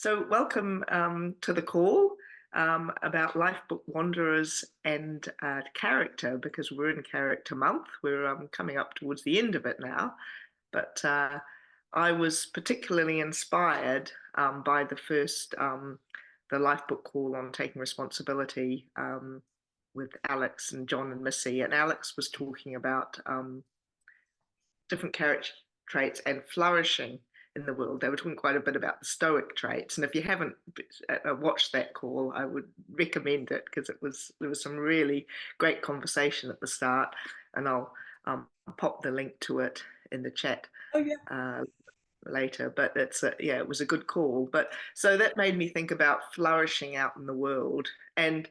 So welcome to the call about Lifebook Wanderers and character, because we're in character month. We're coming up towards the end of it now. But I was particularly inspired by the first, the Lifebook call on taking responsibility with Alex and John and Missy. And Alex was talking about different character traits and flourishing in the world. They were talking quite a bit about the Stoic traits, and if you haven't watched that call, I would recommend it, because there was some really great conversation at the start, and I'll pop the link to it in the chat. Oh yeah. Later, but yeah, it was a good call. But so that made me think about flourishing out in the world, and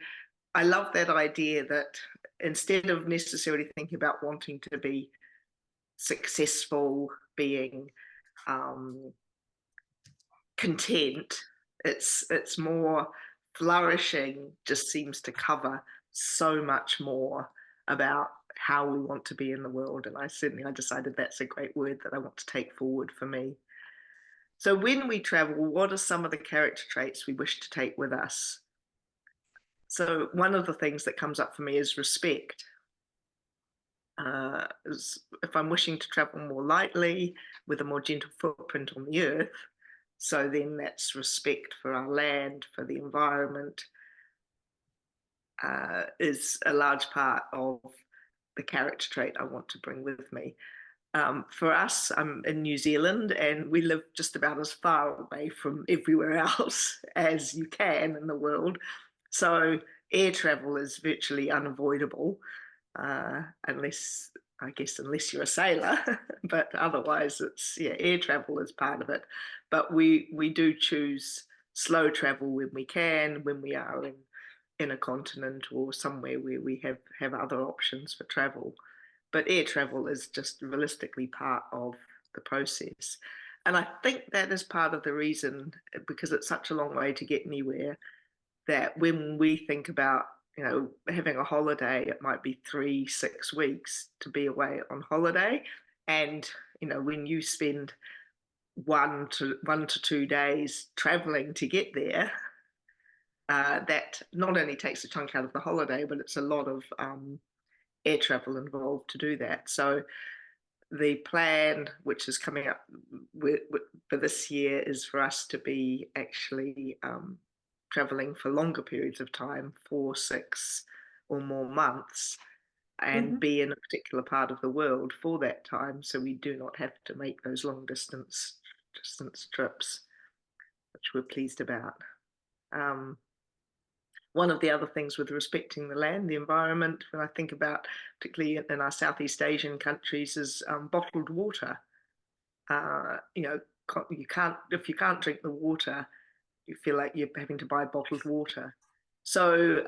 I love that idea that instead of necessarily thinking about wanting to be successful, being content, it's more flourishing. Just seems to cover so much more about how we want to be in the world, and I decided that's a great word that I want to take forward for me. So when we travel, what are some of the character traits we wish to take with us? So one of the things that comes up for me is respect. If I'm wishing to travel more lightly with a more gentle footprint on the earth, so then that's respect for our land, for the environment, is a large part of the character trait I want to bring with me. For us, I'm in New Zealand, and we live just about as far away from everywhere else as you can in the world. So air travel is virtually unavoidable, unless you're a sailor, but otherwise air travel is part of it. But we do choose slow travel when we can, when we are in a continent or somewhere where we have other options for travel. But air travel is just realistically part of the process. And I think that is part of the reason, because it's such a long way to get anywhere, that when we think about, having a holiday, it might be 3-6 weeks to be away on holiday. And, when you spend 1 to 2 days traveling to get there, that not only takes a chunk out of the holiday, but it's a lot of air travel involved to do that. So the plan, which is coming up for this year, is for us to be actually traveling for longer periods of time, 4, 6 or more months, and be in a particular part of the world for that time, so we do not have to make those long distance trips, which we're pleased about. One of the other things with respecting the land, the environment, when I think about, particularly in our Southeast Asian countries, is bottled water. You can't, if you can't drink the water, you feel like you're having to buy bottled water. So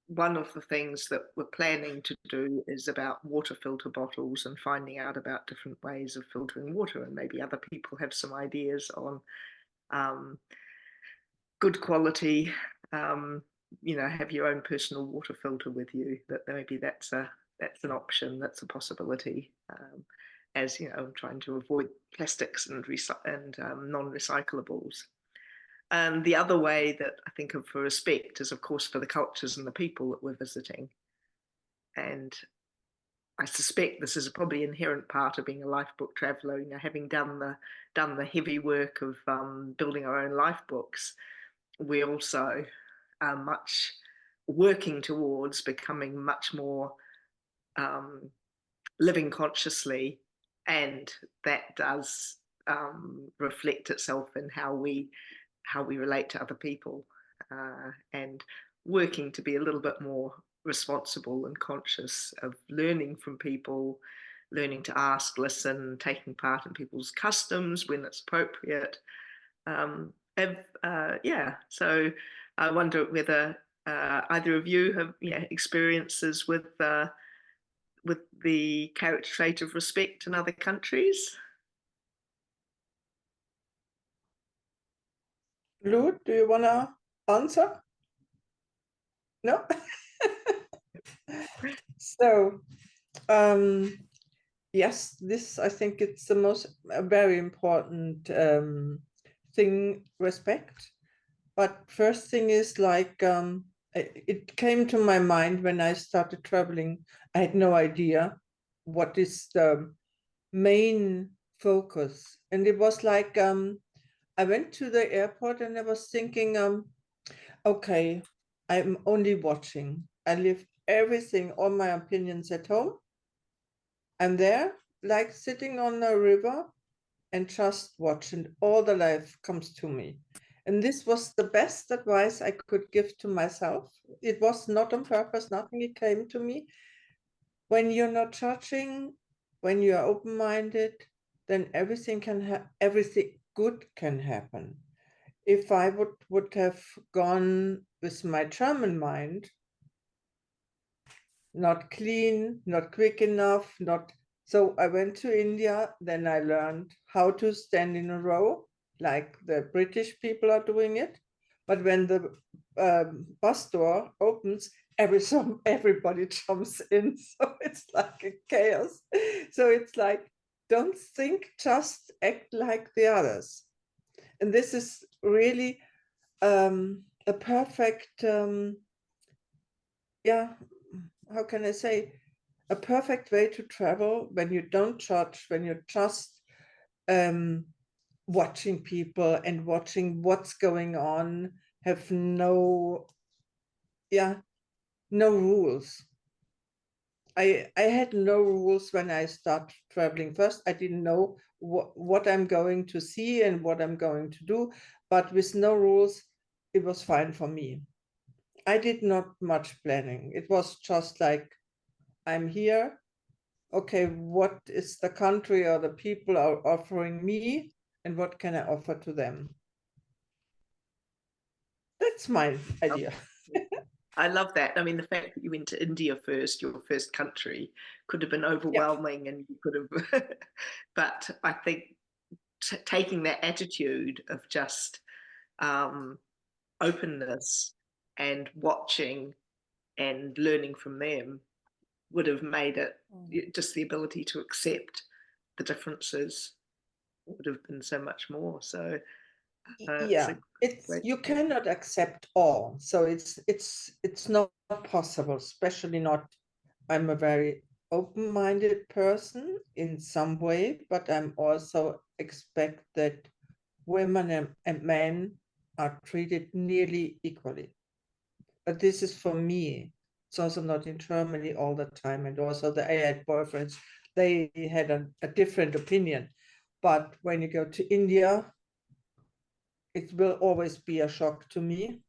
one of the things that we're planning to do is about water filter bottles, and finding out about different ways of filtering water, and maybe other people have some ideas on good quality, have your own personal water filter with you. That maybe that's an option, that's a possibility. As you know, I'm trying to avoid plastics and non-recyclables. And the other way that I think of for respect is, of course, for the cultures and the people that we're visiting. And I suspect this is probably an inherent part of being a lifebook traveller. Having done the heavy work of building our own lifebooks, we also are much working towards becoming much more living consciously, and that does reflect itself in how we relate to other people, and working to be a little bit more responsible and conscious of learning from people, learning to ask, listen, taking part in people's customs when it's appropriate. So I wonder whether either of you have experiences with the character trait of respect in other countries. Lou, do you want to answer? No? So, yes, this, I think it's a very important thing respect. But first thing is like it came to my mind when I started traveling. I had no idea what is the main focus. And it was like I went to the airport and I was thinking, okay, I'm only watching. I leave everything, all my opinions at home. I'm there, like sitting on a river and just watch, and all the life comes to me. And this was the best advice I could give to myself. It was not on purpose, nothing, it came to me. When you're not judging, when you are open-minded, then everything good can happen. If I would have gone with my German mind, not clean, not quick enough, not so I went to India, then I learned how to stand in a row, like the British people are doing it. But when the bus door opens, everybody jumps in, so it's like a chaos. So it's like, don't think, just act like the others. And this is really a perfect, yeah, how can I say, a perfect way to travel when you don't judge, when you're just um, watching people and watching what's going on, have no, yeah, no rules. I had no rules when I started traveling. First, I didn't know what I'm going to see and what I'm going to do, but with no rules, it was fine for me. I did not much planning. It was just like, I'm here. Okay, what is the country or the people are offering me, and what can I offer to them? That's my idea. I love that. I mean, the fact that you went to India first, your first country, could have been Yeah. overwhelming, and you could have. But I think taking that attitude of just um, openness and watching and learning from them would have made it just the ability to accept the differences would have been so much more. So it's Yeah, a it's great. you cannot accept all, so it's not possible, especially not. I'm a very open-minded person in some way, but I'm also expect that women and men are treated nearly equally. But this is for me. It's also not in Germany all the time. And also the I had boyfriends, they had a different opinion. But when you go to India, it will always be a shock to me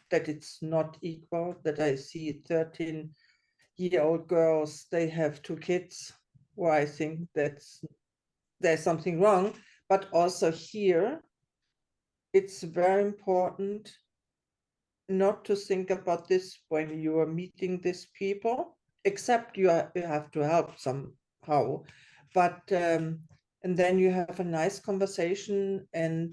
that it's not equal, that I see 13-year-old girls, they have 2 kids, where I think there's something wrong. But also here, it's very important not to think about this when you are meeting these people, except you have to help somehow. But and then you have a nice conversation, and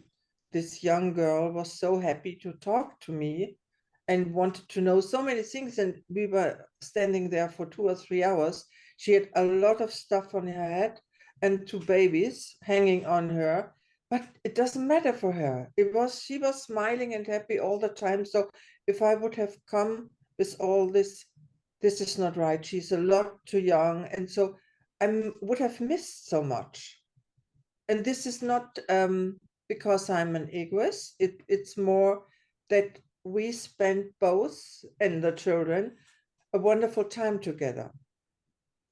this young girl was so happy to talk to me and wanted to know so many things. And we were standing there for 2 or 3 hours. She had a lot of stuff on her head and 2 babies hanging on her, but it doesn't matter for her. She was smiling and happy all the time. So if I would have come with all this is not right, she's a lot too young, and so I would have missed so much. And this is not because I'm an egoist. It's more that we spent, both and the children, a wonderful time together.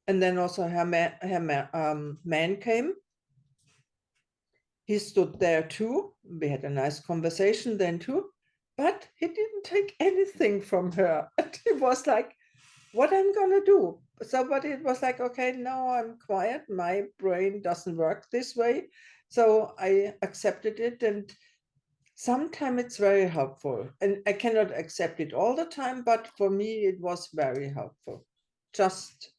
And then also man came. He stood there too. We had a nice conversation then too, but he didn't take anything from her. It was like, what I'm gonna do. So, but it was like, okay, now I'm quiet. My brain doesn't work this way. So I accepted it. And sometimes it's very helpful. And I cannot accept it all the time, but for me, it was very helpful. Just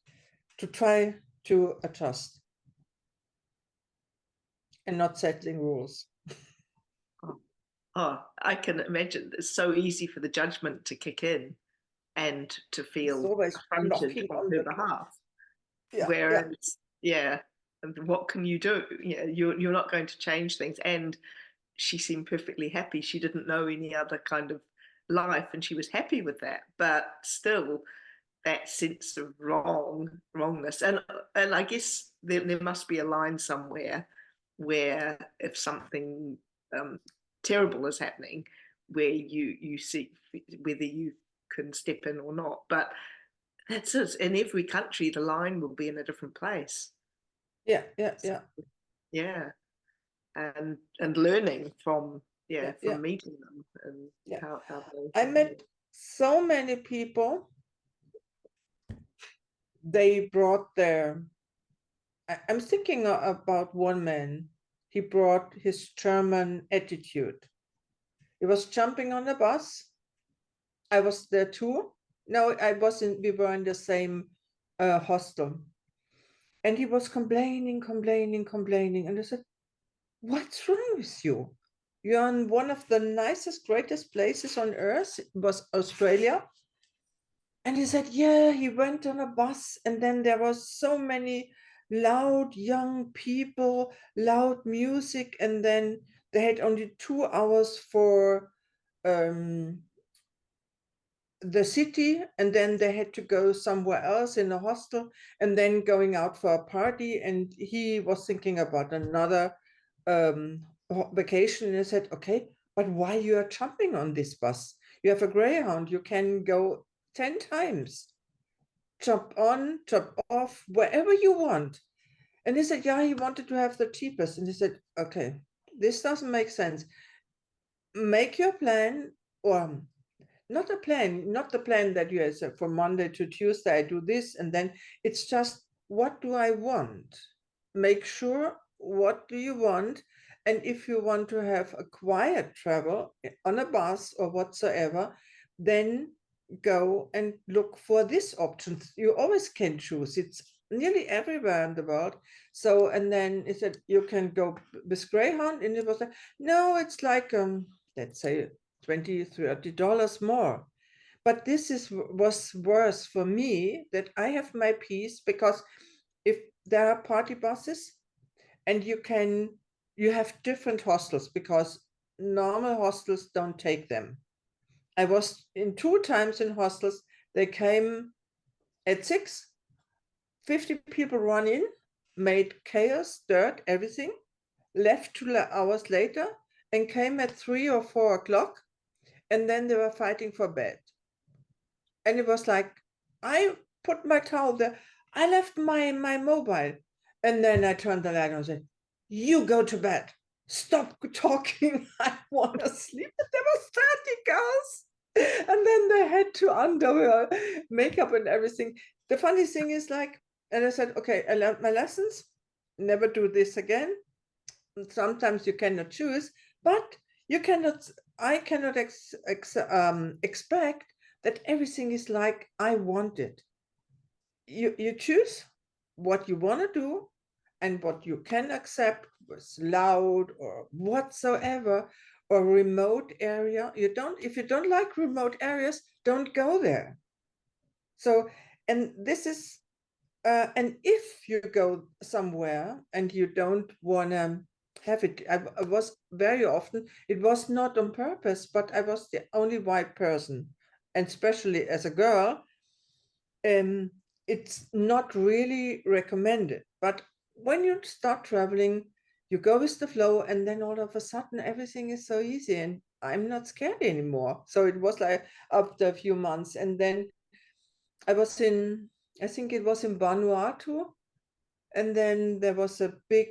to try to adjust and not settling rules. Oh, oh, I can imagine it's so easy for the judgment to kick in and to It's feel always affronted knocking on on her the door. behalf. Yeah, yeah. Whereas, yeah, and what can you do? Yeah, you're not going to change things. And she seemed perfectly happy. She didn't know any other kind of life, and she was happy with that. But still, that sense of wrongness, and I guess there must be a line somewhere where if something terrible is happening, where you see whether you can step in or not. But that's it. In every country, the line will be in a different place. Yeah, Yeah, and learning from yeah, meeting them and yeah. how I they. met so many people. They brought their. I'm thinking about one man. He brought his German attitude. He was jumping on the bus. I was there too. No, I wasn't. We were in the same hostel, and he was complaining. And I said, "What's wrong with you? You're in one of the nicest, greatest places on earth." It was Australia. And he said, yeah, he went on a bus, and then there was so many loud young people, loud music, and then they had only 2 hours for um, the city, and then they had to go somewhere else in a hostel, and then going out for a party. And he was thinking about another vacation, and I said, okay, but why you are jumping on this bus? You have a Greyhound, you can go 10 times, jump on, jump off, wherever you want. And he said, yeah, he wanted to have the cheapest. And he said, okay, this doesn't make sense. Make your plan, or not a plan, not the plan that you said from Monday to Tuesday, I do this, and then it's just, what do I want? Make sure, what do you want? And if you want to have a quiet travel on a bus or whatsoever, then go and look for this option. You always can choose. It's nearly everywhere in the world. So, and then he said, you can go with Greyhound. And it was like, no, it's like, let's say $20-30 more. But this was worse for me, that I have my peace, because if there are party buses, and you have different hostels, because normal hostels don't take them. I was in 2 times in hostels. They came at 6, 50 people run in, made chaos, dirt, everything, left 2 hours later, and came at 3 or 4 o'clock, and then they were fighting for bed. And it was like, I put my towel there, I left my mobile, and then I turned the light on and said, you go to bed, stop talking, I want to sleep. And there was 30 girls, and then they had to undo makeup and everything. The funny thing is, like, and I said, okay, I learned my lessons, never do this again. Sometimes you cannot choose, but you cannot, I cannot expect that everything is like I want it. You choose what you want to do, and what you can accept was loud or whatsoever, or remote area. You don't, if you don't like remote areas, don't go there. So, and this is and if you go somewhere and you don't want to have it, I was very often, it was not on purpose, but I was the only white person, and especially as a girl, it's not really recommended. But when you start traveling, you go with the flow, and then all of a sudden everything is so easy, and I'm not scared anymore. So it was like after a few months, and then I was in, I think it was in Vanuatu, and then there was a big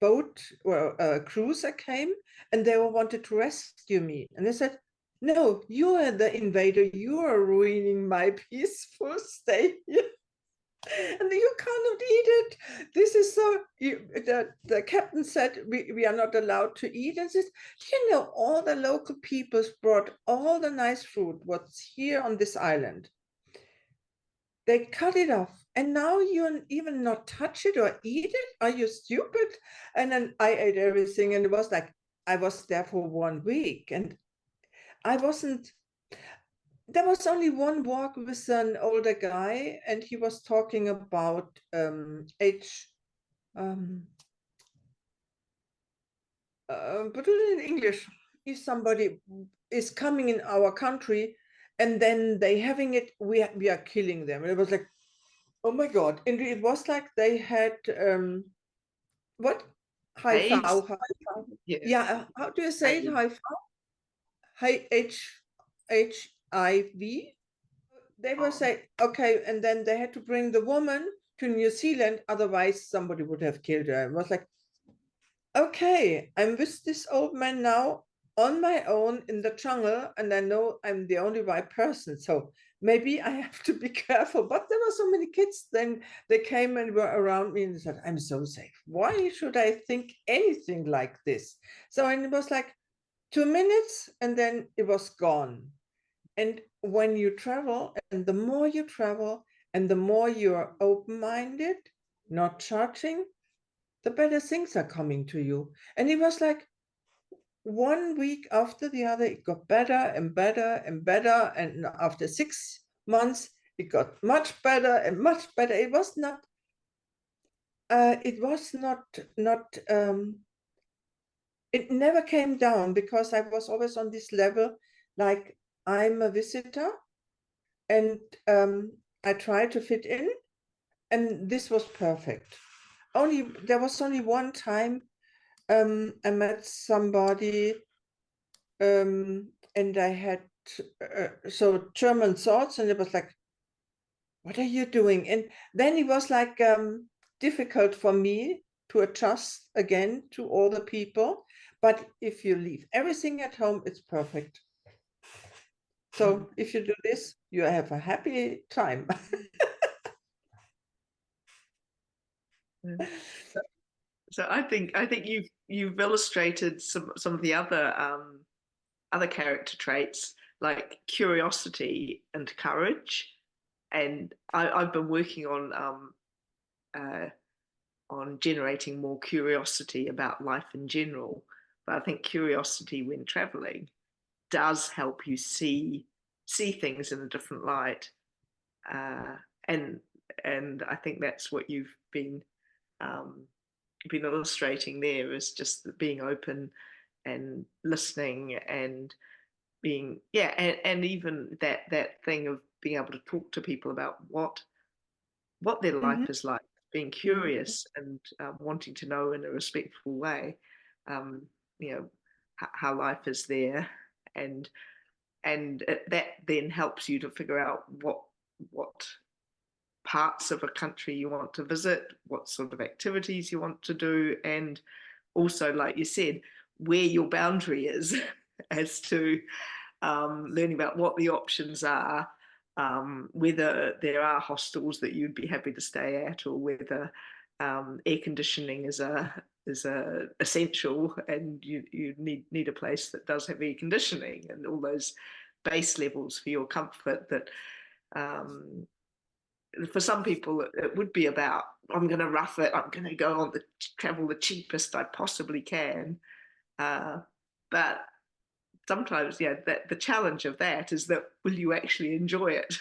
boat or a cruiser came, and they wanted to rescue me. And they said, no, you are the invader. You are ruining my peaceful stay here. And you cannot eat it. This is so, the captain said, we are not allowed to eat. And says, you know, all the local peoples brought all the nice food, what's here on this island. They cut it off, and now you even not touch it or eat it? Are you stupid? And then I ate everything, and it was like, I was there for 1 week, and I wasn't, there was only one walk with an older guy, and he was talking about age, But in English, if somebody is coming in our country and then they having it, we are killing them. And it was like, oh my God. And it was like they had what? High AIDS. foul, high foul. Yeah. Yeah, how do you say it? AIDS. High foul? High HIV. They were Oh. saying, okay, and then they had to bring the woman to New Zealand, otherwise somebody would have killed her. It was like, okay, I'm with this old man now on my own in the jungle, and I know I'm the only right person. So maybe I have to be careful. But there were so many kids, then they came and were around me and said, I'm so safe. Why should I think anything like this? So, and it was like 2 minutes and then it was gone. And when you travel, and the more you travel, and the more you're open-minded, not judging, the better things are coming to you. And it was like 1 week after the other, it got better and better and better. And after 6 months, it got much better and much better. It was not, it never came down because I was always on this level, like I'm a visitor and I tried to fit in, and this was perfect. There was only one time I met somebody and I had so German thoughts, and it was like, what are you doing? And then it was like difficult for me to adjust again to all the people. But if you leave everything at home, it's perfect. So if you do this, you have a happy time. Yeah. So I think you've illustrated some of the other character traits like curiosity and courage. And I've been working uh, on generating more curiosity about life in general. But I think curiosity when traveling does help you see things in a different light, uh, and and I think that's what you've um, been illustrating there, is just being open and listening and being, yeah, and even that thing of being able to talk to people about what their life Mhm. is like, being Mhm. curious and wanting to know in a respectful way, um, you know, how life is there, and that then helps you to figure out what parts of a country you want to visit, what sort of activities you want to do, and also, like you said, where your boundary is as to learning about what the options are, whether there are hostels that you'd be happy to stay at, or whether air conditioning is a essential, and you need a place that does have air conditioning, and all those base levels for your comfort that um, for some people it would be about, I'm going to rough it, I'm going to go on the travel the cheapest I possibly can, but sometimes, yeah, that the challenge of that is that will you actually enjoy it?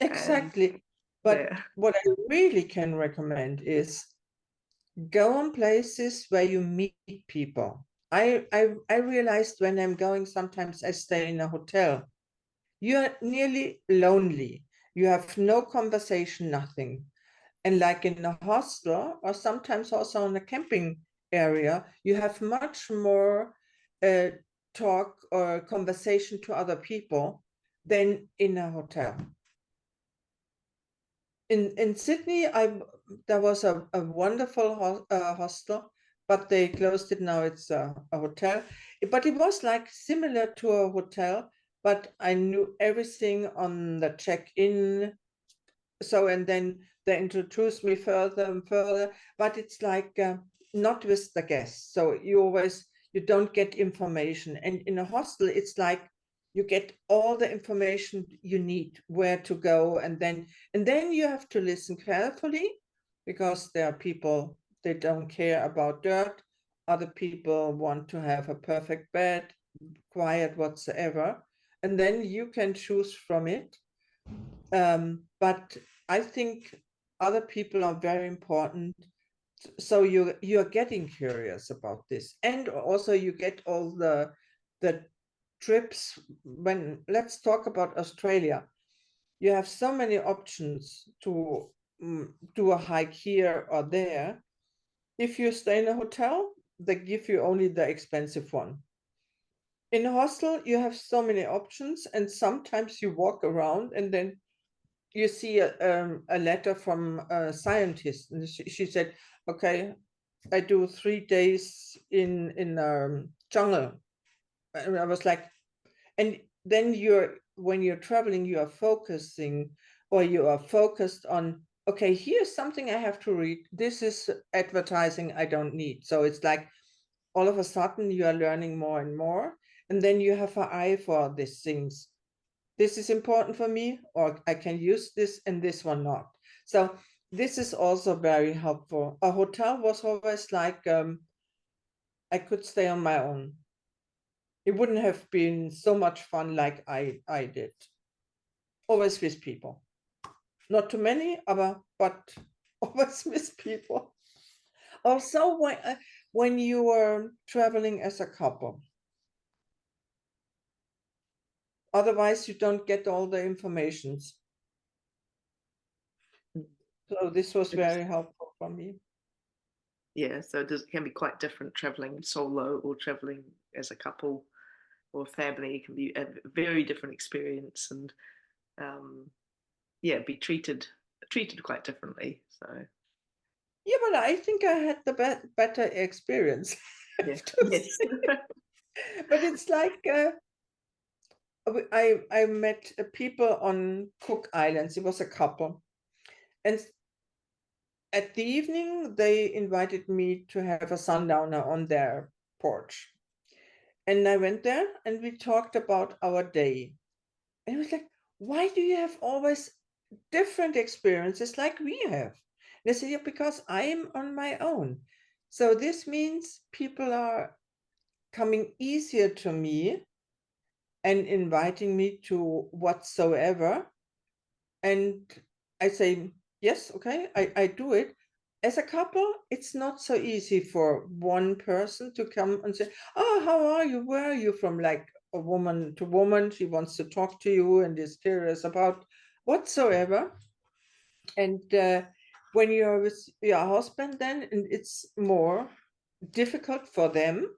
And Exactly. But yeah. what I really can recommend is go on places where you meet people. I realized when I'm going, sometimes I stay in a hotel. You're nearly lonely. You have no conversation, nothing. And like in a hostel or sometimes also in a camping area, you have much more uh, talk or conversation to other people than in a hotel. In Sydney, there was a wonderful hostel, but they closed it now. It's a hotel, but it was like similar to a hotel. But I knew everything on the check-in. So, and then they introduced me further and further. But it's like not with the guests. So you don't get information, and in a hostel, it's like you get all the information you need, where to go, and then you have to listen carefully, because there are people, they don't care about dirt. Other people want to have a perfect bed, quiet whatsoever, and then you can choose from it. But I think other people are very important. So you're getting curious about this, and also you get all the trips. When let's talk about Australia, you have so many options to do a hike here or there. If you stay in a hotel, they give you only the expensive one. In a hostel, you have so many options, and sometimes you walk around and then you see a letter from a scientist, and she said, "Okay, I do 3 days in jungle," and I was like, and then when you're traveling, you are focusing, or you are focused on, okay, here's something I have to read. This is advertising I don't need. So it's like all of a sudden you are learning more and more, and then you have an eye for these things. This is important for me, or I can use this and this one not. So this is also very helpful. A hotel was always like I could stay on my own. It wouldn't have been so much fun like I did. Always with people. Not too many, but always with people. Also, when you are traveling as a couple, otherwise you don't get all the informations. So this was very helpful for me. Yeah, so it can be quite different traveling solo or traveling as a couple or family. It can be a very different experience, and yeah, be treated quite differently. So Yeah, but I think I had the better experience. yeah, yes, But it's like I met people on Cook Islands. It was a couple, and at the evening they invited me to have a sundowner on their porch, and I went there and we talked about our day. And it was like, why do you have always different experiences like we have? And I said, yeah, because I'm on my own. So this means people are coming easier to me and inviting me to whatsoever. And I say, yes, okay, I do it. As a couple, it's not so easy for one person to come and say, oh, how are you? Where are you from? Like a woman to woman, she wants to talk to you and is curious about whatsoever. And when you're with your husband, then and it's more difficult for them.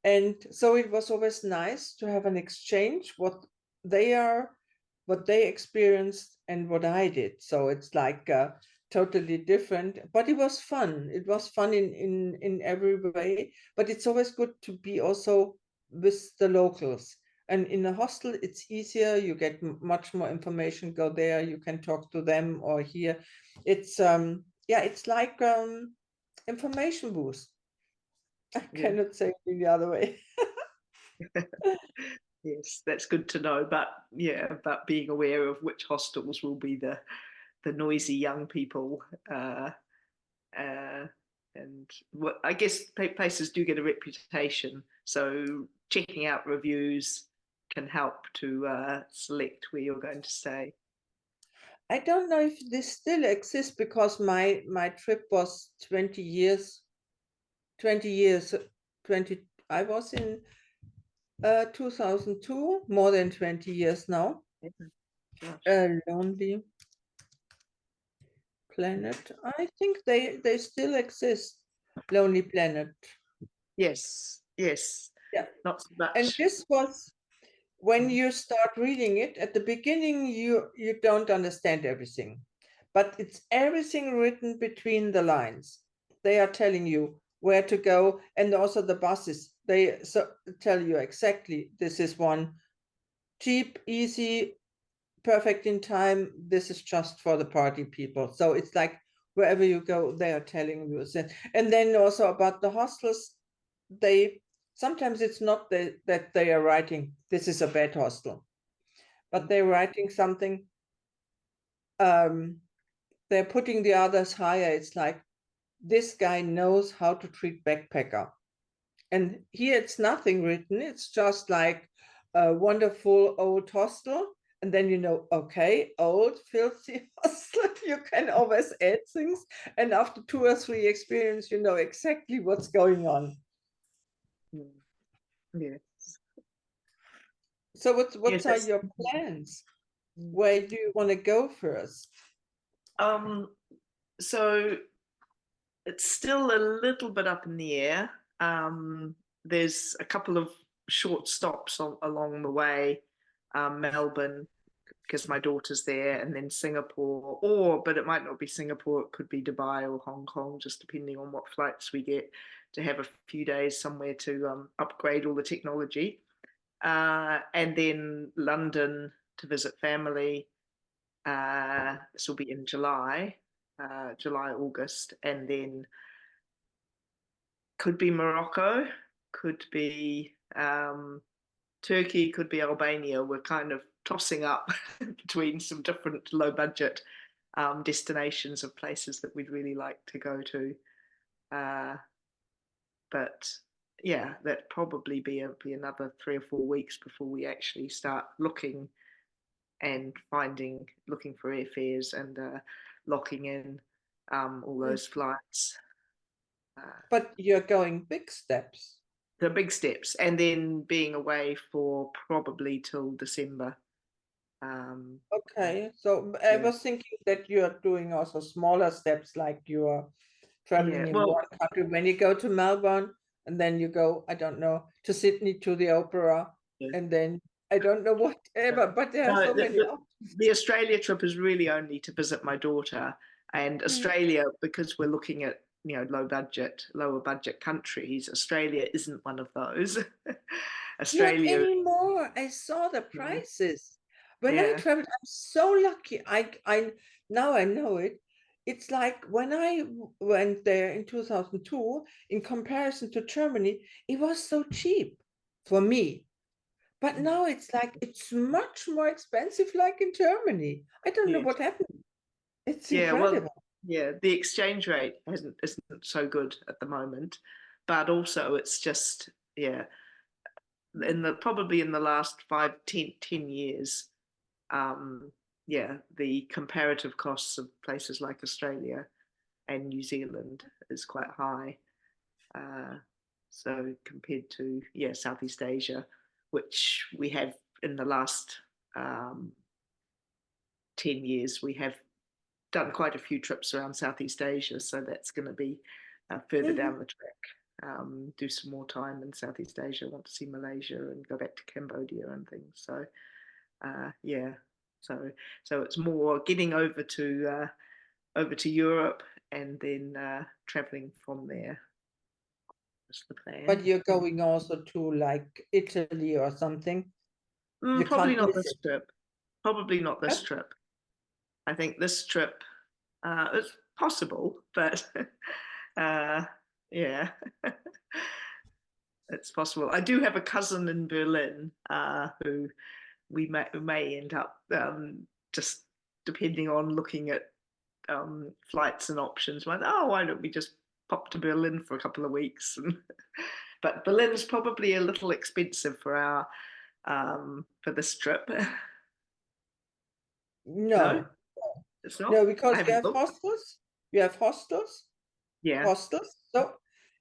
And so it was always nice to have an exchange, they are what they experienced and what I did. So it's like totally different, but it was fun. It was fun in every way. But it's always good to be also with the locals. And in a hostel, it's easier. You get much more information. Go there, you can talk to them, or here. It's yeah, it's like information boost. I yeah, cannot say it in the other way. yes. That's good to know. But yeah, about being aware of which hostels will be the noisy young people. Uh, and I guess places do get a reputation, so checking out reviews can help to select where you're going to stay. I don't know if this still exists because my trip was 20 years, 20 years, 20. I was in 2002, more than 20 years now. Gosh. Lonely Planet. I think they still exist. Lonely Planet. Yes, yes, Yeah. not so And much. this was when you start reading it at the beginning, you don't understand everything, but it's everything written between the lines. They are telling you where to go, and also the buses, they tell you exactly, this is one cheap, easy, perfect in time, this is just for the party people. So it's like wherever you go, they are telling you that. And then also about the hostels, they sometimes it's not that they are writing this is a bad hostel, but they're writing something, they're putting the others higher. It's like this guy knows how to treat backpacker, and here it's nothing written, it's just like a wonderful old hostel, and then you know, okay, old filthy hostel, you can always add things, and after 2 or 3 experience, you know exactly what's going on. Yes. So Yes, what are that's, your plans? Where do you want to go first? um, so it's still a little bit up in the air. There's a couple of short stops along the way, Melbourne, because my daughter's there, and then Singapore, but it might not be Singapore, it could be Dubai or Hong Kong, just depending on what flights we get, to have a few days somewhere to upgrade all the technology. And then London to visit family. This will be in July, August, and then could be Morocco, could be Turkey, could be Albania. We're kind of tossing up between some different low budget destinations of places that we'd really like to go to. But yeah, that'd probably be another 3 or 4 weeks before we actually start looking and looking for airfares and locking in all Mm. those flights. But you're going big steps. The big steps, and then being away for probably till December. Okay, so I Yeah, was thinking that you're doing also smaller steps, like you're yeah. traveling in Well, one country. When you go to Melbourne, and then you go, I don't know, to Sydney to the opera, yeah. and then I don't know whatever, but there are No, so many options. the Australia trip is really only to visit my daughter, and Mm. Australia, because we're looking at lower budget countries. Australia isn't one of those. Not Australia, anymore. I saw the yeah, prices. When I yeah, traveled, I'm so lucky. I now I know it. It's like when I went there in 2002, in comparison to Germany, it was so cheap for me. But now it's like it's much more expensive, like in Germany. I don't know yes. what happened. It's Yeah, well, incredible. yeah, the exchange rate isn't so good at the moment, but also it's just, yeah, probably in the last 5, 10 years, um, yeah, the comparative costs of places like Australia and New Zealand is quite high. Uh, so compared to, yeah, Southeast Asia, which we have in the last um, 10 years, we have done quite a few trips around Southeast Asia, so that's going to be further Mhm. down the track. Do some more time in Southeast Asia. I want to see Malaysia and go back to Cambodia and things. So yeah, so it's more getting over to Europe and then traveling from there. That's the But plan. you're going also to like Italy or something. You Probably can't not miss this it. trip. Probably not this Huh? trip. I think this trip is possible, but uh, yeah. It's possible. I do have a cousin in Berlin who we may end up just depending on looking at flights and options. Like, oh, why don't we just pop to Berlin for a couple of weeks? But Berlin's probably a little expensive for our for this trip. No, No, it's not. no, I because you haven't have looked. hostels. You have Yeah. hostels. So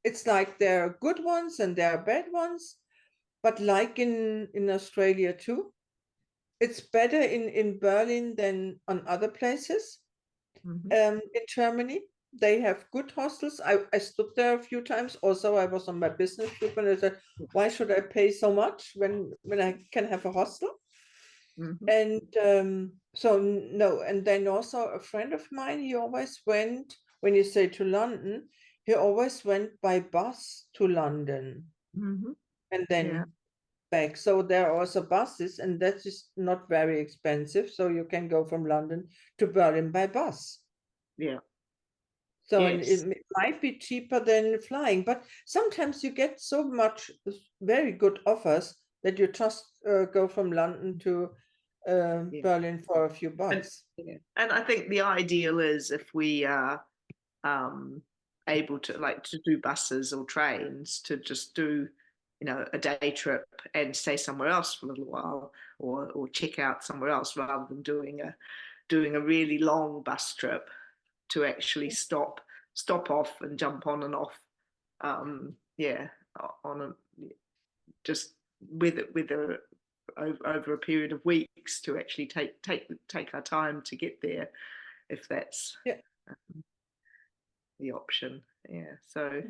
it's like there are good ones and there are bad ones. But like in Australia too, it's better in Berlin than on other places. Mm-hmm. In Germany, they have good hostels. I stood there a few times. Also, I was on my business trip and I said, why should I pay so much when I can have a hostel? Mm-hmm. And so no, and then also a friend of mine, he always went, when you say to London, he always went by bus to London Mm-hmm. and Yeah. then back. So there are also buses, and that is not very expensive. So you can go from London to Berlin by bus. Yeah. So and Yes. it might be cheaper than flying, but sometimes you get so much very good offers that you just go from London to Yeah. Berlin for a few And, bucks. yeah. And I think the ideal is if we are um, able to to do buses or trains to just do. a day trip and stay somewhere else for a little while, or check out somewhere else, rather than doing a really long bus trip, to actually stop off and jump on and off. Yeah, on a just with a over a period of weeks, to actually take our time to get there, if that's Yeah. the option. Yeah. So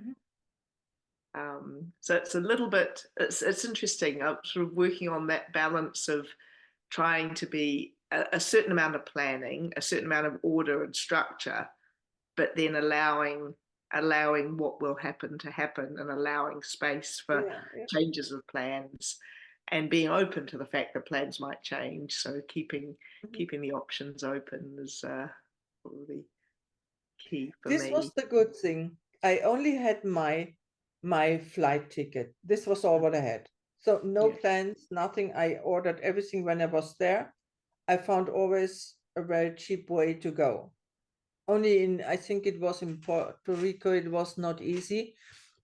Mhm. so it's a little bit, it's interesting. I'm sort of working on that balance of trying to be a certain amount of planning, a certain amount of order and structure, but then allowing what will happen to happen, and allowing space for Yeah, yeah. changes of plans, and being open to the fact that plans might change. So Mhm. keeping the options open is probably key for This me. was the good thing. I only had my flight ticket. This was all what I had. So no Yeah. plans, nothing. I ordered everything when I was there. I found always a very cheap way to go. Only I think it was in Puerto Rico, it was not easy.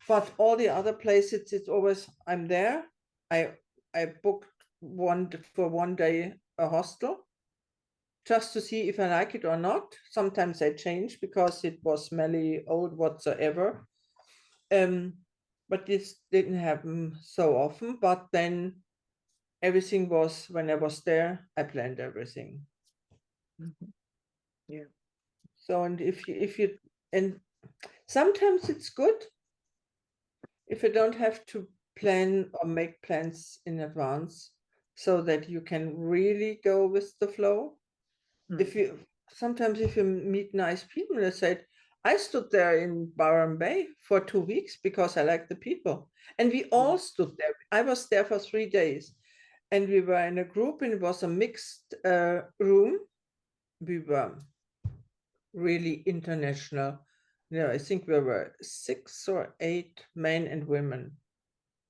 But all the other places, it's always, I'm there. I I booked for 1 day a hostel just to see if I like it or not. Sometimes I change because it was smelly, old, whatsoever. Um, but this didn't happen so often. But then everything was, when I was there, I planned everything. Mhm. Yeah. So, and and sometimes it's good if you don't have to plan or make plans in advance, so that you can really go with the flow. If Mm. you Sometimes if you meet nice people, they said, I stood there in Byron Bay for 2 weeks because I like the people. And we all Mm. stood there. I was there for 3 days, and we were in a group, and it was a mixed room. We were really international. I think we were 6 or 8 men and women.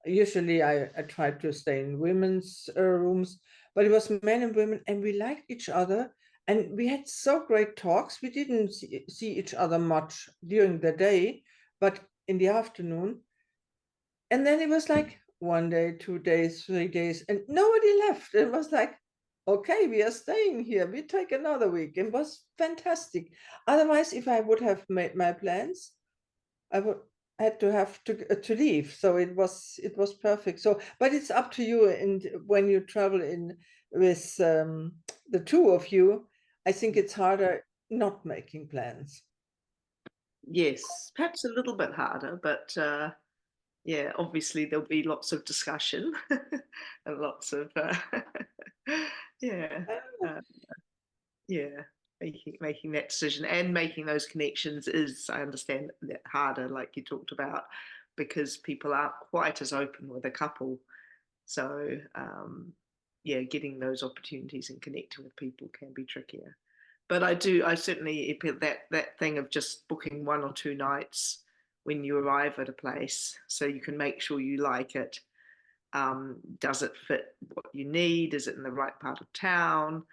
Usually I tried to stay in women's rooms, but it was men and women, and we liked each other. And we had so great talks. We didn't see each other much during the day, but in the afternoon. And then it was like 1 day, 2 days, 3 days, and nobody left. It was like, okay, we are staying here. We take another week. It was fantastic. Otherwise, if I would have made my plans, I would had to have to leave. So it was perfect. So, but it's up to you. And when you travel in with the two of you, I think it's harder not making plans. Yes, perhaps a little bit harder, but yeah, obviously there'll be lots of discussion and lots of yeah, Ah, uh, yeah, making that decision and making those connections is, I understand, that harder, like you talked about, because people aren't quite as open with a couple. So yeah, getting those opportunities and connecting with people can be trickier. But I certainly, that thing of just booking 1 or 2 nights when you arrive at a place, so you can make sure you like it. Does it fit what you need? Is it in the right part of town?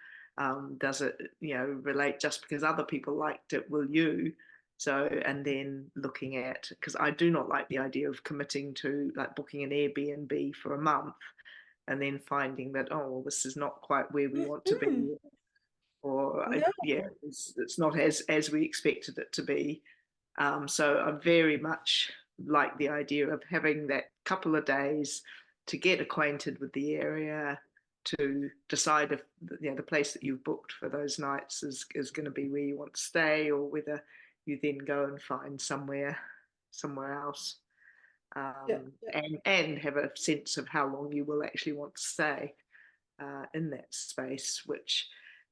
Does it, relate? Just because other people liked it, will you? So, and then looking at, because I do not like the idea of committing to, like, booking an Airbnb for a month and then finding that, oh, well, this is not quite where we want to mhm. be, or yeah, No. it's not as we expected it to be. So I very much like the idea of having that couple of days to get acquainted with the area, to decide if the place that you've booked for those nights is going to be where you want to stay, or whether you then go and find somewhere else, Yeah, yeah, and have a sense of how long you will actually want to stay in that space,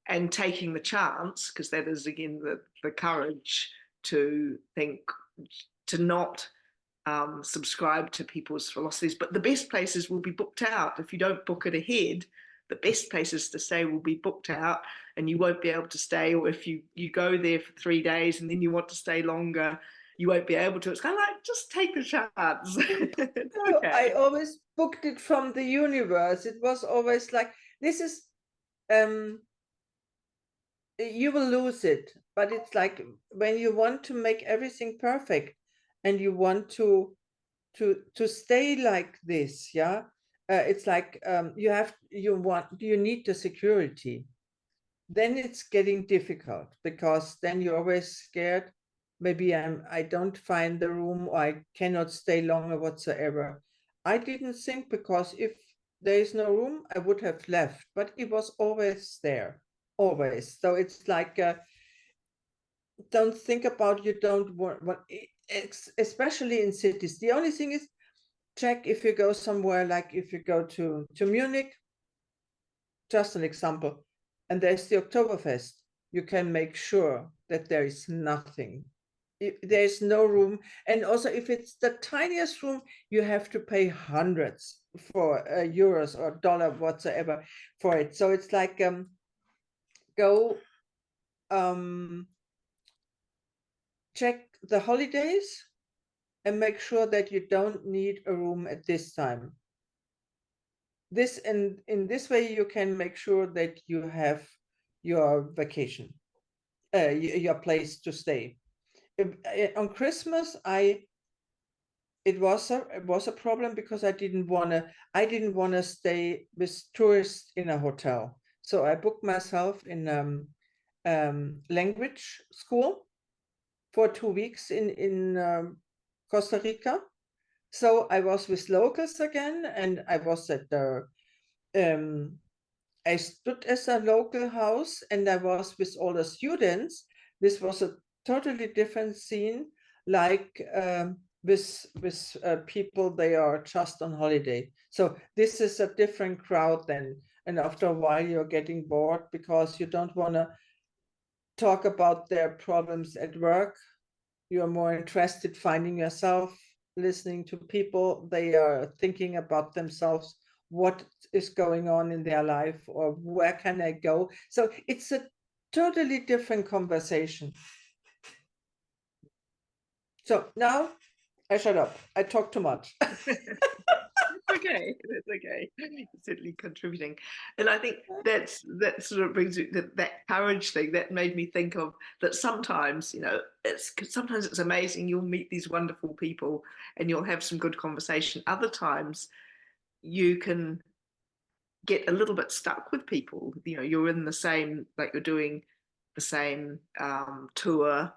and taking the chance, because that is again the courage to think, to not subscribe to people's philosophies. But the best places will be booked out. If you don't book it ahead, the best places to stay will be booked out, and you won't be able to stay. Or if you go there for 3 days and then you want to stay longer, you won't be able to. It's kind of like, just take the chance. It's no, I okay. always booked it from the universe. It was always like, this is um you will lose it. But it's like when you want to make everything perfect, and you want to to stay like this, yeah. It's like you need the security. Then it's getting difficult because then you're always scared. Maybe I don't find the room, or I cannot stay longer whatsoever. I didn't think, because if there is no room, I would have left, but it was always there, always. So it's like, don't think about, you don't want, especially in cities. The only thing is, check if you go somewhere, like if you go to Munich, just an example, and there's the Oktoberfest, you can make sure that there is nothing. There's no room. And also, if it's the tiniest room, you have to pay hundreds for euros or dollar whatsoever for it. So it's like, go check the holidays and make sure that you don't need a room at this time. This, and in this way you can make sure that you have your vacation, your place to stay. On Christmas, it was a problem, because I didn't want to stay with tourists in a hotel. So I booked myself in language school for 2 weeks in Costa Rica. So I was with locals again, and I was at the I stood as a local house, and I was with all the students. This was a totally different scene, like with people, they are just on holiday. So this is a different crowd then. And after a while, you're getting bored, because you don't want to talk about their problems at work. You're more interested finding yourself, listening to people. They are thinking about themselves, what is going on in their life, or where can I go. So it's a totally different conversation. So now I shut up. I talk too much. Okay, that's okay. Certainly contributing, and I think that sort of brings you that courage thing that made me think of that. Sometimes, sometimes it's amazing. You'll meet these wonderful people and you'll have some good conversation. Other times, you can get a little bit stuck with people. You're in the same, like you're doing the same tour,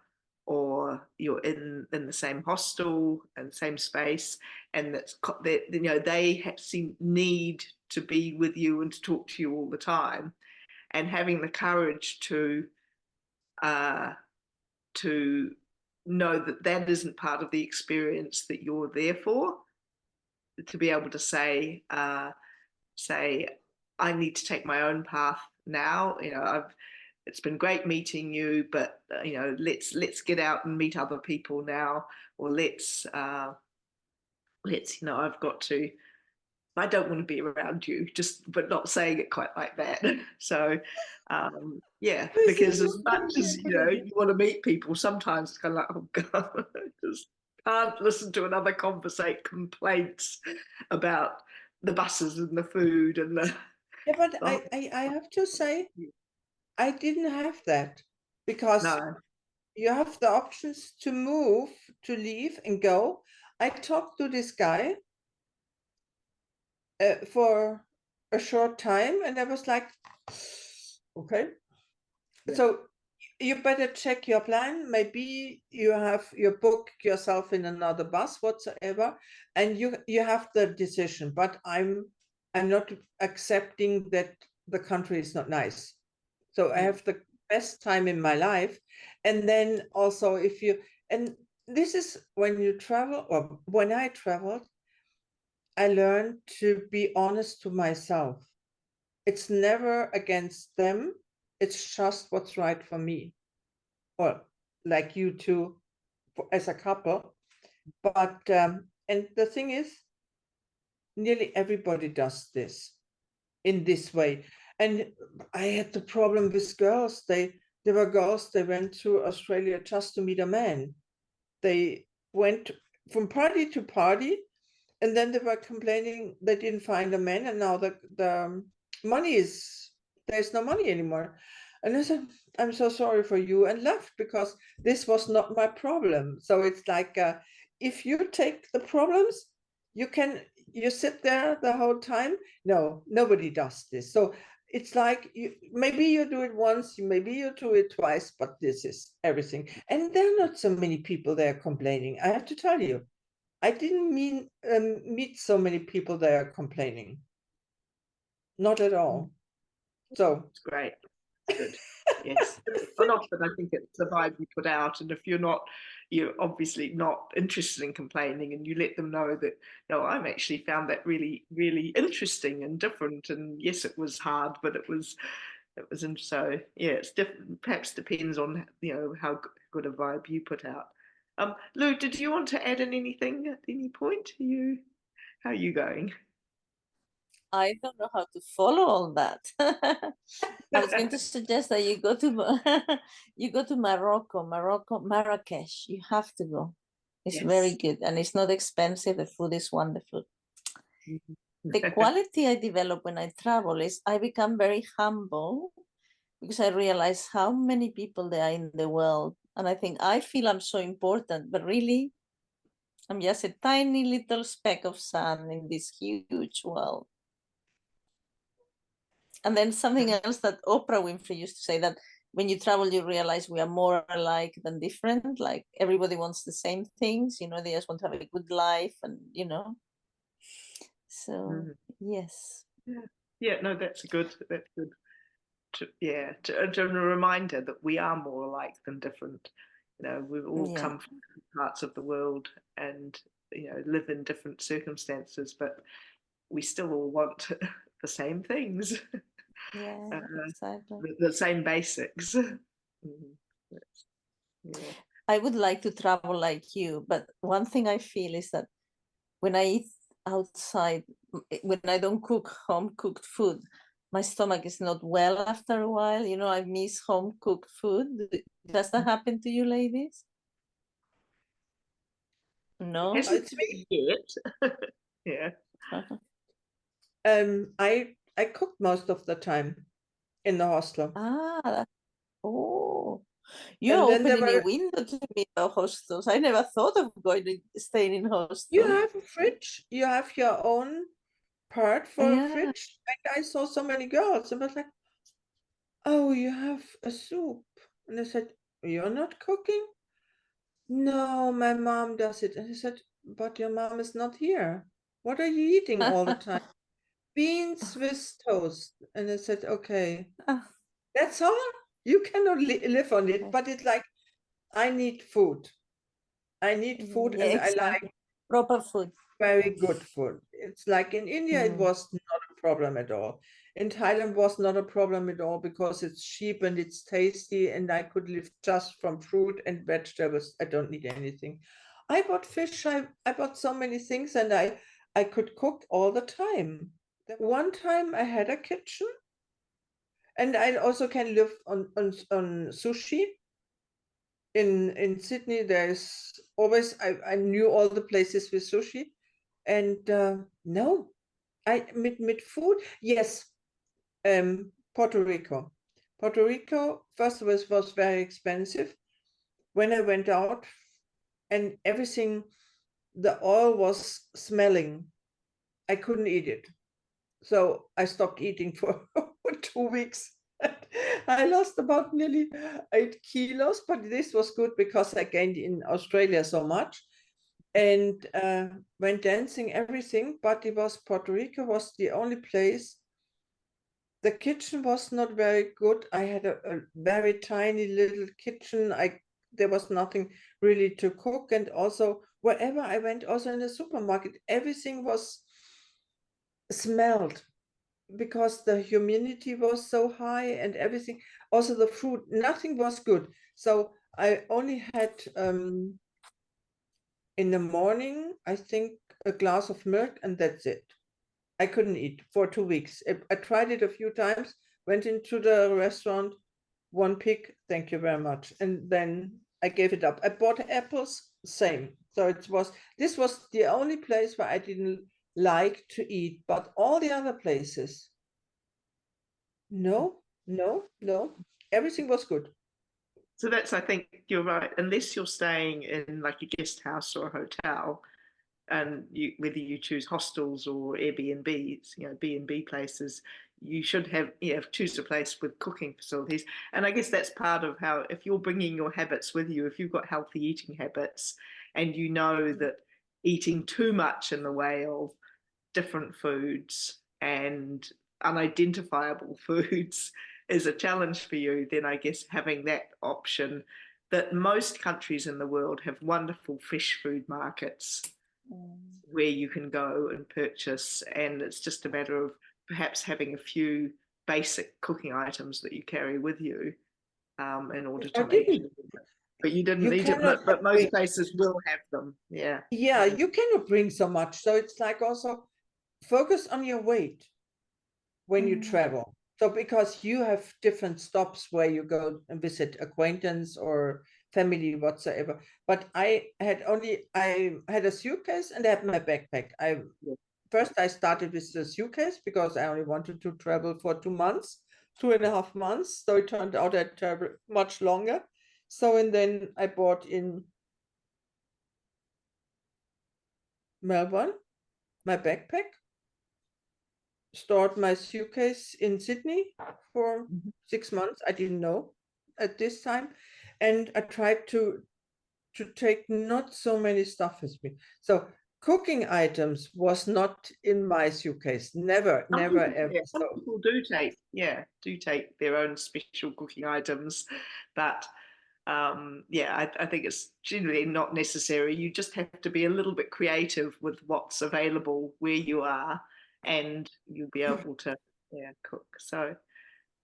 or you're in the same hostel and same space, and that they seem need to be with you and to talk to you all the time, and having the courage uh, to know that that isn't part of the experience that you're there for, to be able to say, I need to take my own path now. It's been great meeting you, but let's get out and meet other people now, or I've got to. I don't want to be around you, but not saying it quite like that. So, yeah, This because is as a much as very you want to meet people, sometimes it's kind of like, oh God, I just can't listen to another conversate complaints about the buses and the food and the. Yeah, but Oh, I have to say, I didn't have that, because no, you have the options to move, to leave and go. I talked to this guy for a short time, and I was like, okay, yeah, so you better check your plan. Maybe you book yourself in another bus whatsoever, and you have the decision. But I'm not accepting that the country is not nice. So I have the best time in my life. And then also, and this is when you travel, or when I traveled, I learned to be honest to myself. It's never against them. It's just what's right for me. Or like you two, as a couple. But, and the thing is, nearly everybody does this in this way. And I had the problem with girls. There were girls, they went to Australia just to meet a man. They went from party to party, and then they were complaining they didn't find a man, and now the money there's no money anymore. And I said, I'm so sorry for you, and left, because this was not my problem. So it's like, if you take the problems, you sit there the whole time. No, nobody does this. So it's like maybe you do it once, maybe you do it twice, but this is everything. And there are not so many people there complaining. I have to tell you, I didn't meet so many people there complaining. Not at all. So It's great. Good. Yes. And often I think it's the vibe you put out. And if you're obviously not interested in complaining, and you let them know that, no, I've actually found that really, really interesting and different. And yes, it was hard, but it was, and so yeah, it's different. Perhaps depends on, how good a vibe you put out. Lou, did you want to add in anything at any point? How are you going? I don't know how to follow all that. I was going to suggest that you go to you go to Morocco, Marrakesh. You have to go. It's very good, and it's not expensive. The food is wonderful. The quality I develop when I travel is I become very humble, because I realize how many people there are in the world, and I feel I'm so important, but really, I'm just a tiny little speck of sand in this huge world. And then something else that Oprah Winfrey used to say, that when you travel, you realize we are more alike than different. Like everybody wants the same things, they just want to have a good life, and so yes. Yeah, no, that's good. To a reminder that we are more alike than different. We've all come from different parts of the world, and live in different circumstances, but we still all want the same things. Yeah, exactly. The same basics. Yeah. I would like to travel like you, but one thing I feel is that when I eat outside, when I don't cook home cooked food, my stomach is not well after a while. I miss home cooked food. Does that happen to you, ladies? No. It's me yet. Yeah. I cook most of the time in the hostel. You're And then opening a window to me about hostels. I never thought of staying in hostels. You have a fridge. You have your own part for a fridge. And I saw so many girls, and I was like, "Oh, you have a soup." And I said, "You're not cooking?" "No, my mom does it." And I said, "But your mom is not here. What are you eating all the time?" "Beans Swiss toast." And I said, "Okay, that's all. You cannot live on it." But it's like, I need food. I need food, and I like proper food. very good food. It's like in India, it was not a problem at all. In Thailand was not a problem at all, because it's cheap and it's tasty, and I could live just from fruit and vegetables. I don't need anything. I bought fish. I bought so many things, and I could cook all the time. One time I had a kitchen, and I also can live on sushi. In Sydney, there's always, I knew all the places with sushi. And no, I mit food, yes. Puerto Rico. Puerto Rico, first of all, was very expensive. When I went out, and everything, the oil was smelling. I couldn't eat it. So I stopped eating for 2 weeks. I lost about nearly 8 kilos, but this was good because I gained in Australia so much. And went dancing, everything, but Puerto Rico was the only place. The kitchen was not very good. I had a very tiny little kitchen. There was nothing really to cook, and also wherever I went, also in the supermarket, everything was smelled, because the humidity was so high and everything. Also the fruit, nothing was good. So I only had in the morning, I think, a glass of milk, and that's it. I couldn't eat for 2 weeks. I tried it a few times, went into the restaurant, one pig, thank you very much. And then I gave it up. I bought apples, same. So this was the only place where I didn't like to eat, but all the other places, no, everything was good. So that's, I think you're right. Unless you're staying in like a guest house or a hotel, and whether you choose hostels or Airbnbs, B&B places, you should have, choose a place with cooking facilities. And I guess that's part of how, if you're bringing your habits with you, if you've got healthy eating habits, and you know that eating too much in the way of different foods and unidentifiable foods is a challenge for you, then I guess having that option, that most countries in the world have wonderful fish food markets where you can go and purchase, and it's just a matter of perhaps having a few basic cooking items that you carry with you in order to make sure. But you didn't You need it, cannot but most bring, places will have them. Yeah. yeah, you cannot bring so much. So it's like also focus on your weight when you travel. So because you have different stops where you go and visit acquaintance or family whatsoever. But I had a suitcase and I had my backpack. First I started with the suitcase because I only wanted to travel for 2 months, 2.5 months. So it turned out I traveled much longer. So and then I bought in Melbourne my backpack, stored my suitcase in Sydney for 6 months. I didn't know at this time. And I tried to take not so many stuff with me. So cooking items was not in my suitcase. Never, never, ever. Some people do take their own special cooking items, but I think it's generally not necessary. You just have to be a little bit creative with what's available where you are, and you'll be able to cook. So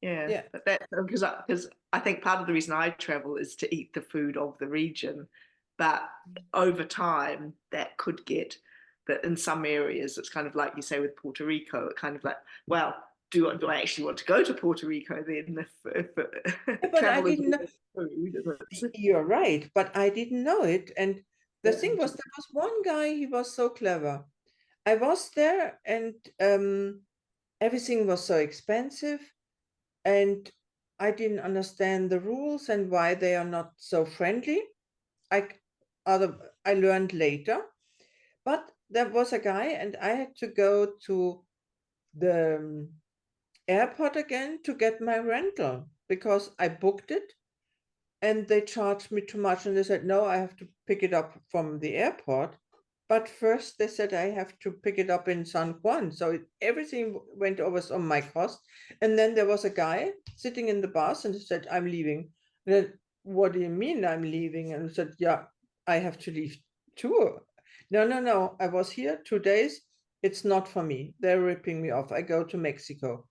Yeah. but that, because I think part of the reason I travel is to eat the food of the region, but over time that could get that in some areas it's kind of like you say with Puerto Rico, it kind of like, well, do I actually want to go to Puerto Rico then if But travel I is didn't know. food? You're right, but I didn't know it. And the Yeah. thing was, there was one guy, he was so clever. I was there and everything was so expensive and I didn't understand the rules and why they are not so friendly. I learned later, but there was a guy and I had to go to the airport again to get my rental because I booked it and they charged me too much. And they said, no, I have to pick it up from the airport. But first they said I have to pick it up in San Juan. So everything went over on my cost. And then there was a guy sitting in the bus and he said, I'm leaving. And then, what do you mean I'm leaving? And I said, yeah, I have to leave too. No. I was here 2 days. It's not for me. They're ripping me off. I go to Mexico.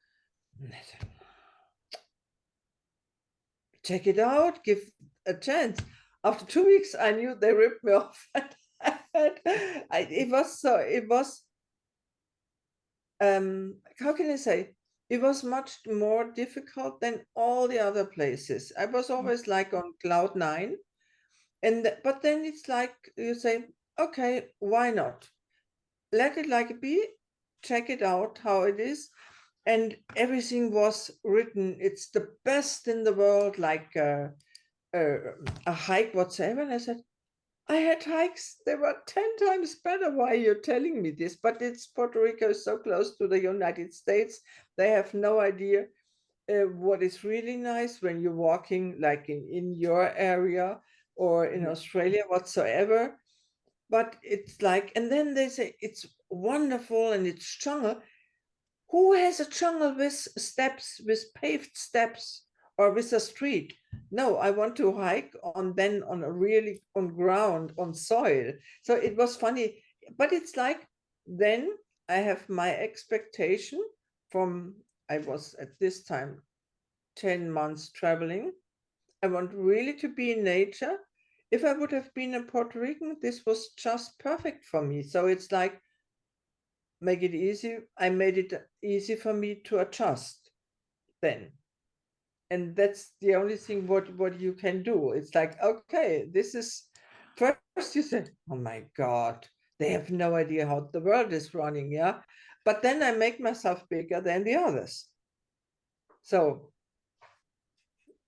And I said, check it out, give a chance. After 2 weeks, I knew they ripped me off. It was, how can I say? It was much more difficult than all the other places. I was always like on cloud 9. But then it's like you say, okay, why not? Let it like be, check it out how it is. And everything was written, it's the best in the world, like a hike whatsoever. And I said, I had hikes, they were 10 times better. Why are you telling me this? But it's Puerto Rico is so close to the United States. They have no idea what is really nice when you're walking like in your area or in Australia whatsoever. But it's like, and then they say it's wonderful and it's jungle. Who has a jungle with steps, with paved steps or with a street? No, I want to hike on a really on ground, on soil. So it was funny, but it's like, then I have my expectation from, I was at this time 10 months traveling. I want really to be in nature. If I would have been a Puerto Rican, this was just perfect for me. So it's like, make it easy. I made it easy for me to adjust then. And that's the only thing what you can do. It's like, okay, this is, first you said, oh my God, they have no idea how the world is running, yeah? But then I make myself bigger than the others. So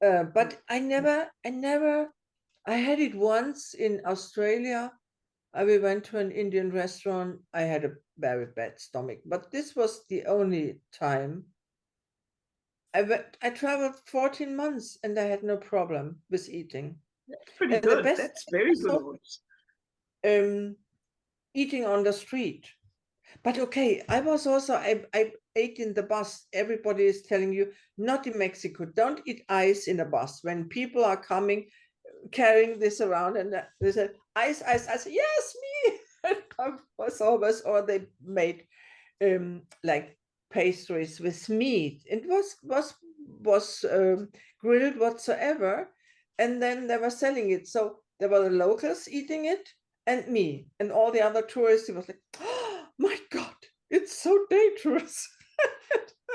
But I had it once in Australia. We went to an Indian restaurant. I had a very bad stomach, but this was the only time. I traveled 14 months and I had no problem with eating. That's pretty And the good. best That's thing very good also, odds. eating on the street. But okay, I ate in the bus. Everybody is telling you, not in Mexico, don't eat ice in a bus. When people are coming, carrying this around, and they said, ice, ice. I said, yes, me. And I was always, or they made like pastries with meat. It was grilled whatsoever, and then they were selling it. So there were the locals eating it, and me, and all the other tourists. It was like, oh my God, it's so dangerous.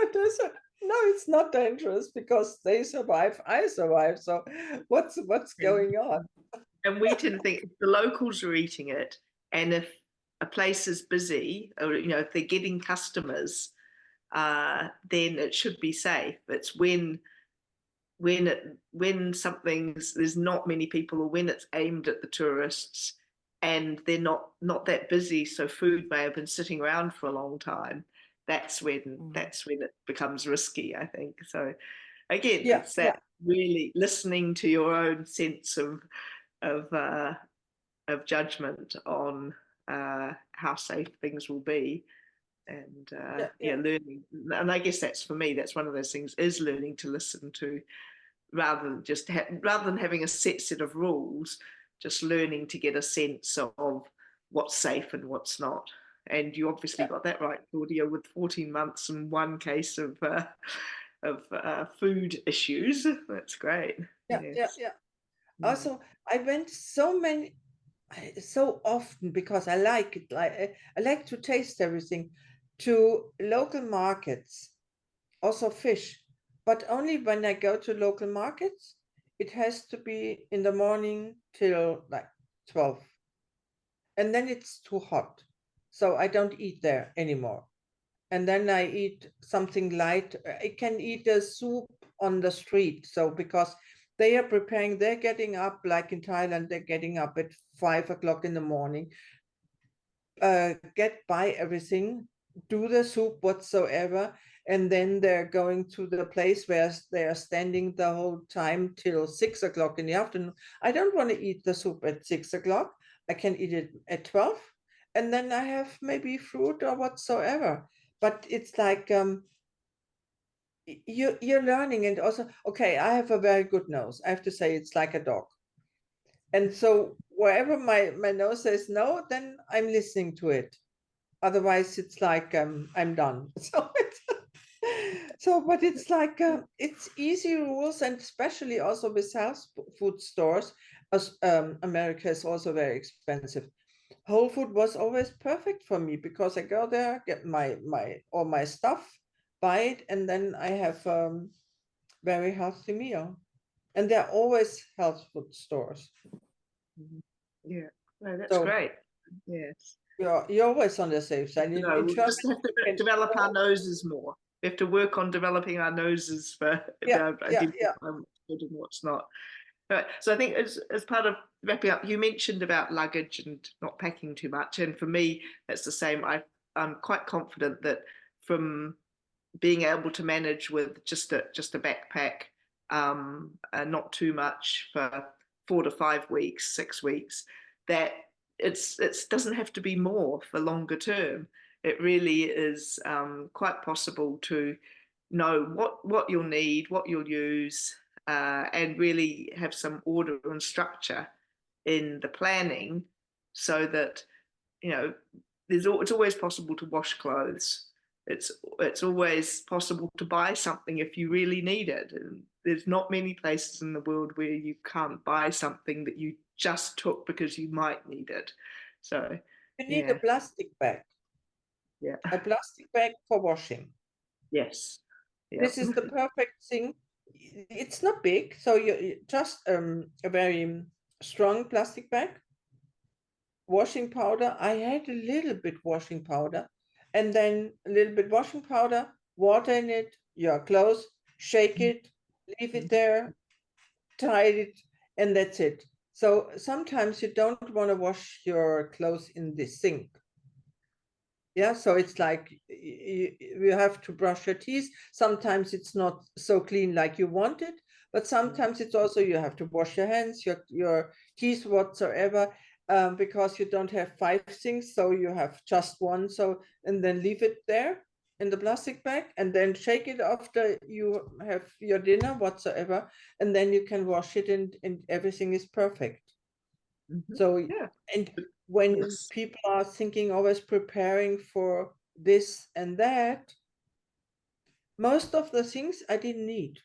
And I said, no, it's not dangerous because they survive, I survive. So what's going on? And we tend to think if the locals are eating it, and if a place is busy, or if they're getting customers, then it should be safe. It's when there's not many people, or when it's aimed at the tourists and they're not that busy, so food may have been sitting around for a long time. That's when it becomes risky, I think. So again, it's that really listening to your own sense of judgment on how safe things will be, and learning. And I guess that's, for me, that's one of those things, is learning to listen to, rather than having a set of rules, just learning to get a sense of what's safe and what's not. And you obviously got that right, Claudia, with 14 months and one case of food issues. That's great. Yeah. Also, I went so often, because I like it. I like to taste everything, to local markets, also fish, but only when I go to local markets. It has to be in the morning till like 12, and then it's too hot, so I don't eat there anymore. And then I eat something light. I can eat a soup on the street. So because they are preparing, they're getting up, like in Thailand, they're getting up at 5 o'clock in the morning, get by everything, do the soup whatsoever, and then they're going to the place where they are standing the whole time till 6 o'clock in the afternoon. I don't want to eat the soup at 6 o'clock. I can eat it at 12, and then I have maybe fruit or whatsoever. But it's like you're learning. And also, okay, I have a very good nose. I have to say, it's like a dog. And so wherever my nose says no, then I'm listening to it. Otherwise, it's like I'm done. But it's like it's easy rules, and especially also with health food stores. As America is also very expensive. Whole food was always perfect for me, because I go there, get all my stuff, buy it, and then I have very healthy meal. And they're always health food stores. Yeah, no, that's So great. Yes. you're always on the safe side. No, In we Germany, just have to you can develop our go. noses more. We have to work on developing our noses for Yeah. what's good and what's not. So I think as part of wrapping up, you mentioned about luggage and not packing too much, and for me, that's the same. I'm quite confident that from being able to manage with just a backpack, and not too much for 4 to 5 weeks, 6 weeks, that it doesn't have to be more for longer term. It really is quite possible to know what you'll need, what you'll use, and really have some order and structure in the planning, so that it's always possible to wash clothes. It's always possible to buy something if you really need it. And there's not many places in the world where you can't buy something that you just took because you might need it. So You need a plastic bag. Yeah. A plastic bag for washing. Yes. Yep. This is the perfect thing. It's not big, so you just a very strong plastic bag. Washing powder. I had a little bit washing powder, and then a little bit washing powder, water in it, your clothes, shake it, leave it there, tied it, and that's it. So sometimes you don't want to wash your clothes in the sink. Yeah, so it's like you have to brush your teeth. Sometimes it's not so clean like you want it, but sometimes it's also you have to wash your hands, your teeth, whatsoever, because you don't have 5 things, so you have just one. So, and then leave it there in the plastic bag, and then shake it after you have your dinner, whatsoever, and then you can wash it, and everything is perfect. So, Yeah. and when Yes. people are thinking, always preparing for this and that, most of the things I didn't need.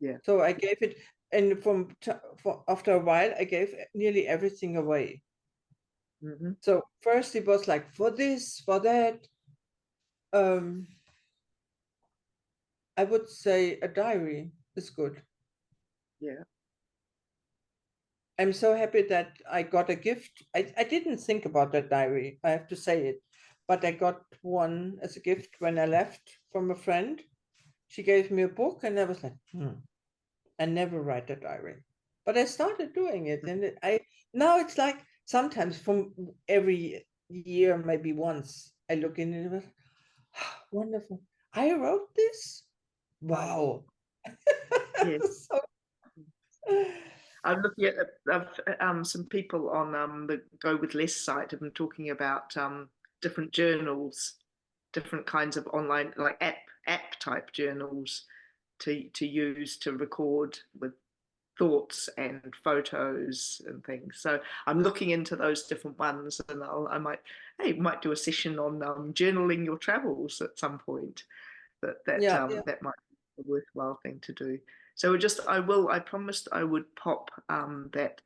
Yeah. So I gave it, and after a while, I gave nearly everything away. So first it was like, for this, for that. I would say a diary is good. Yeah. I'm so happy that I got a gift. I didn't think about that diary, I have to say it, but I got one as a gift when I left from a friend. She gave me a book, and I was like, I never write a diary. But I started doing it, and now it's like sometimes from every year, maybe once, I look in and it was wonderful. I wrote this. Wow. Yes. So, I'm looking at some people on the Go With Less site have been talking about different journals, different kinds of online, like app type journals to use to record with thoughts and photos and things. So I'm looking into those different ones, and I might do a session on journaling your travels at some point. yeah. That might be a worthwhile thing to do. So I promised I would pop that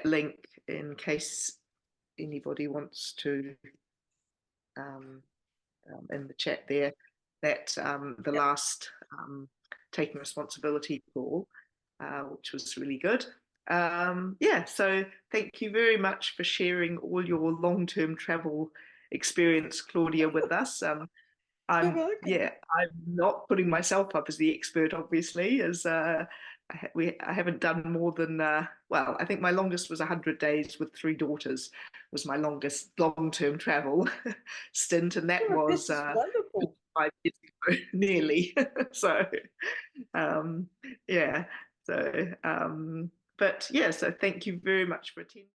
link in case anybody wants to in the chat there, that the last taking responsibility call, which was really good. Yeah, so thank you very much for sharing all your long-term travel experience, Claudia, with us. You're welcome. I'm not putting myself up as the expert, obviously, as I haven't done more than well, I think my longest was 100 days with 3 daughters was my longest long-term travel stint, and that Oh, was this is wonderful. 5 years ago, nearly. So yeah, so but yeah, so thank you very much for attending.